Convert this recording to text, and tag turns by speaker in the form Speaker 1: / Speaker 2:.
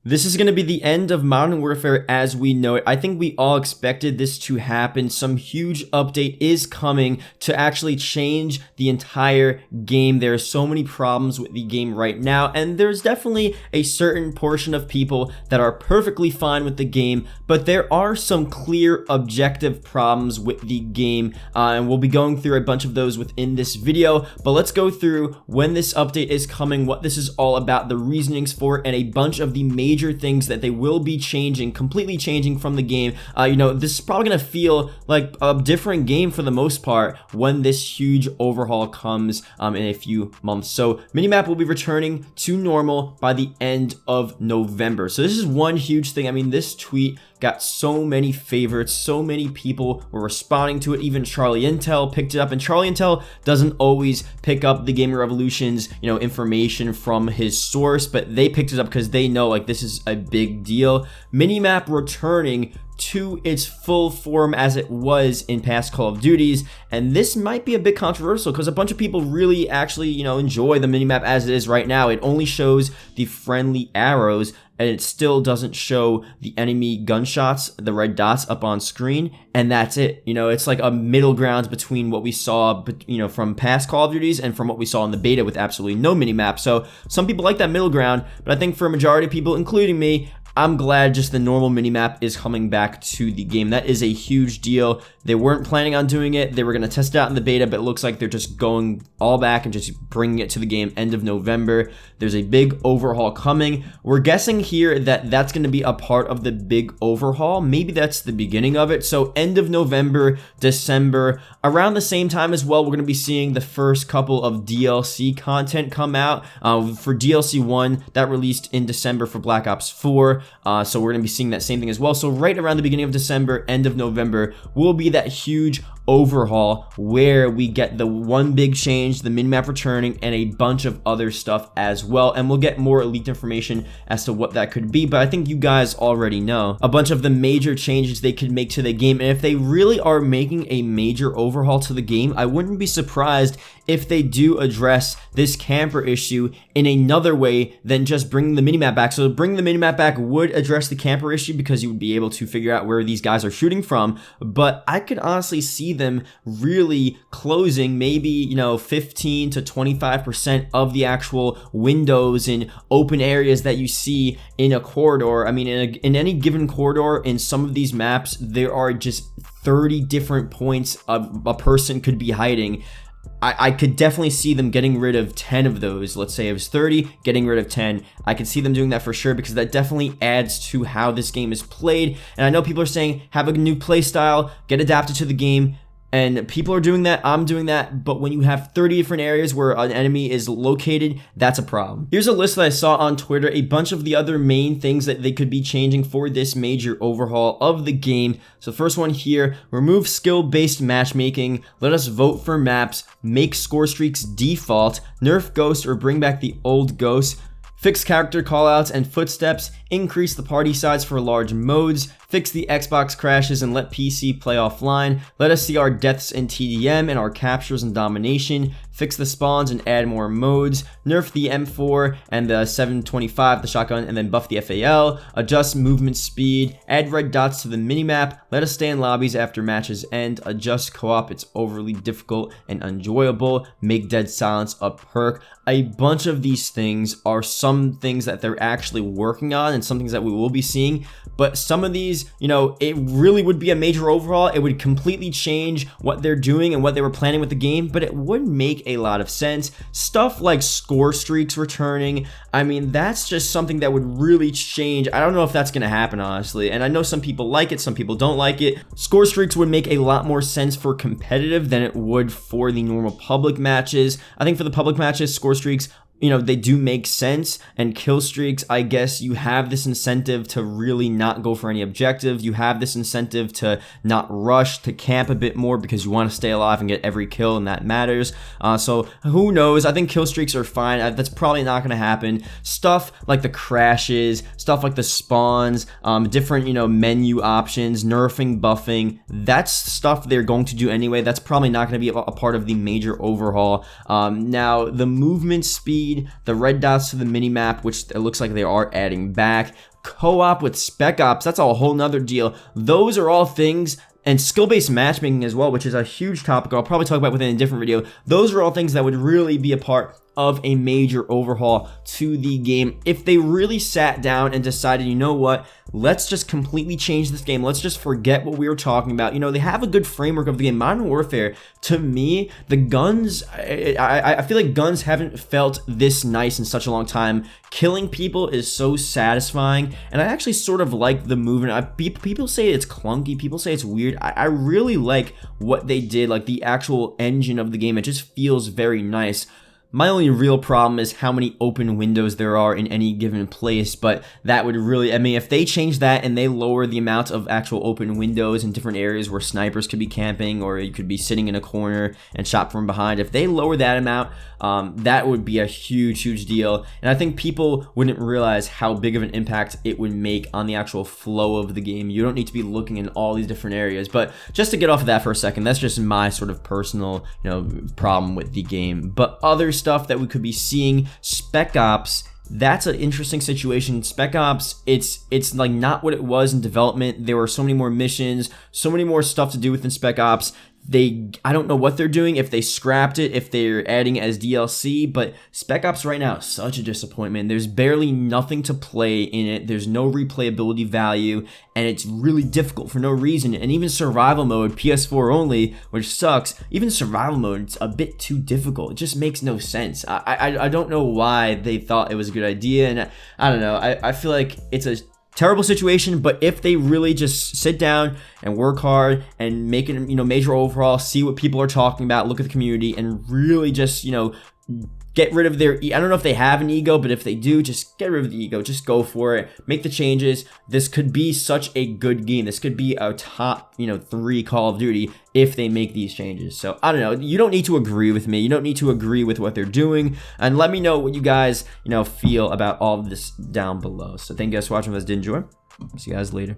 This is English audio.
Speaker 1: This is going to be the end of Modern Warfare as we know it. I think we all expected this to happen. Some huge update is coming to actually change the entire game. There are so many problems with the game right now, and there's definitely a certain portion of people that are perfectly fine with the game, but there are some clear objective problems with the game, and we'll be going through a bunch of those within this video. But let's go through when this update is coming, what this is all about, the reasonings for it, and a bunch of the major things that they will be changing, completely changing from the game. This is probably going to feel like a different game for the most part when this huge overhaul comes in a few months. So minimap will be returning to normal by the end of November. So this is one huge thing. I mean, this tweet got so many favorites, so many people were responding to it. Even Charlie Intel picked it up, and Charlie Intel doesn't always pick up the Gaming Revolution's information from his source, but they picked it up because they know like this is a big deal. Minimap returning to its full form as it was in past Call of Duties, and this might be a bit controversial because a bunch of people really actually enjoy the minimap as it is right now. It only shows the friendly arrows, and it still doesn't show the enemy gunshots, the red dots up on screen, and that's it. It's like a middle ground between what we saw from past Call of Duties and from what we saw in the beta with absolutely no minimap. So some people like that middle ground, but I think for a majority of people, including me, I'm glad just the normal minimap is coming back to the game. That is a huge deal. They weren't planning on doing it. They were going to test it out in the beta, but it looks like they're just going all back and just bringing it to the game end of November. There's a big overhaul coming. We're guessing here that that's going to be a part of the big overhaul. Maybe that's the beginning of it. So end of November, December, around the same time as well, we're going to be seeing the first couple of DLC content come out. For DLC 1, that released in December for Black Ops 4. So we're going to be seeing that same thing as well. So right around the beginning of December, end of November, will be that huge overhaul where we get the one big change, the minimap returning, and a bunch of other stuff as well. And we'll get more leaked information as to what that could be, but I think you guys already know a bunch of the major changes they could make to the game. And if they really are making a major overhaul to the game, I wouldn't be surprised if they do address this camper issue in another way than just bringing the minimap back. So bringing the minimap back would address the camper issue because you would be able to figure out where these guys are shooting from, but I could honestly see them really closing maybe 15 to 25% of the actual windows and open areas that you see in a corridor. I mean, in any given corridor in some of these maps, there are just 30 different points a person could be hiding. I could definitely see them getting rid of 10 of those. Let's say it was 30, getting rid of 10. I could see them doing that for sure because that definitely adds to how this game is played. And I know people are saying have a new play style, get adapted to the game. And people are doing that, I'm doing that, but when you have 30 different areas where an enemy is located, that's a problem. Here's a list that I saw on Twitter, a bunch of the other main things that they could be changing for this major overhaul of the game. So first one here, remove skill-based matchmaking, let us vote for maps, make Scorestreaks default, nerf ghosts or bring back the old ghosts, fix character callouts and footsteps, increase the party size for large modes, fix the Xbox crashes and let PC play offline, let us see our deaths in TDM and our captures and domination, fix the spawns and add more modes, nerf the M4 and the 725, the shotgun, and then buff the FAL, adjust movement speed, add red dots to the minimap, let us stay in lobbies after matches end, adjust co-op, it's overly difficult and unenjoyable, make dead silence a perk. A bunch of these things are some things that they're actually working on and some things that we will be seeing, but some of these, it really would be a major overhaul. It would completely change what they're doing and what they were planning with the game, but it would make a lot of sense. Stuff like Scorestreaks returning, I mean, that's just something that would really change. I don't know if that's going to happen, honestly, and I know some people like it, some people don't like it. Scorestreaks would make a lot more sense for competitive than it would for the normal public matches. I think for the public matches, Scorestreaks, they do make sense, and kill streaks, I guess you have this incentive to really not go for any objective. You have this incentive to not rush, to camp a bit more because you want to stay alive and get every kill, and that matters. So who knows? I think kill streaks are fine. That's probably not going to happen. Stuff like the crashes, stuff like the spawns, different, menu options, nerfing, buffing, that's stuff they're going to do anyway. That's probably not going to be a part of the major overhaul. Now, the movement speed, the red dots to the minimap, which it looks like they are adding back, co-op with Spec Ops, that's a whole nother deal. Those are all things, and skill-based matchmaking as well, which is a huge topic I'll probably talk about within a different video. Those are all things that would really be a part of a major overhaul to the game if they really sat down and decided, you know what, let's just completely change this game. Let's just forget what we were talking about. You know, they have a good framework of the game. Modern Warfare, to me, the guns, I feel like guns haven't felt this nice in such a long time. Killing people is so satisfying, and I actually sort of like the movement. People say it's clunky, people say it's weird. I really like what they did, like the actual engine of the game. It just feels very nice. My only real problem is how many open windows there are in any given place, but that would really, I mean, if they change that and they lower the amount of actual open windows in different areas where snipers could be camping or you could be sitting in a corner and shot from behind, if they lower that amount, that would be a huge deal. And I think people wouldn't realize how big of an impact it would make on the actual flow of the game. You don't need to be looking in all these different areas. But just to get off of that for a second, that's just my sort of personal, you know, problem with the game. But other stuff that we could be seeing, Spec Ops, that's an interesting situation. Spec Ops, it's like not what it was in development. There were so many more missions, so many more stuff to do within Spec Ops. I don't know what they're doing, if they scrapped it, if they're adding it as DLC, but Spec Ops right now is such a disappointment. There's barely nothing to play in it. There's no replayability value, and it's really difficult for no reason. And even survival mode, PS4 only, which sucks, even survival mode, it's a bit too difficult. It just makes no sense. I don't know why they thought it was a good idea, and I don't know. I feel like it's a terrible situation, but if they really just sit down and work hard and make it, you know, major overhaul, see what people are talking about, look at the community, and really just, you know, get rid of their, I don't know if they have an ego, but if they do, just get rid of the ego, just go for it, make the changes. This could be such a good game. This could be a top, you know, 3 Call of Duty if they make these changes. So I don't know, you don't need to agree with me, you don't need to agree with what they're doing, and let me know what you guys, you know, feel about all of this down below. So thank you guys for watching. If you guys did enjoy, see you guys later.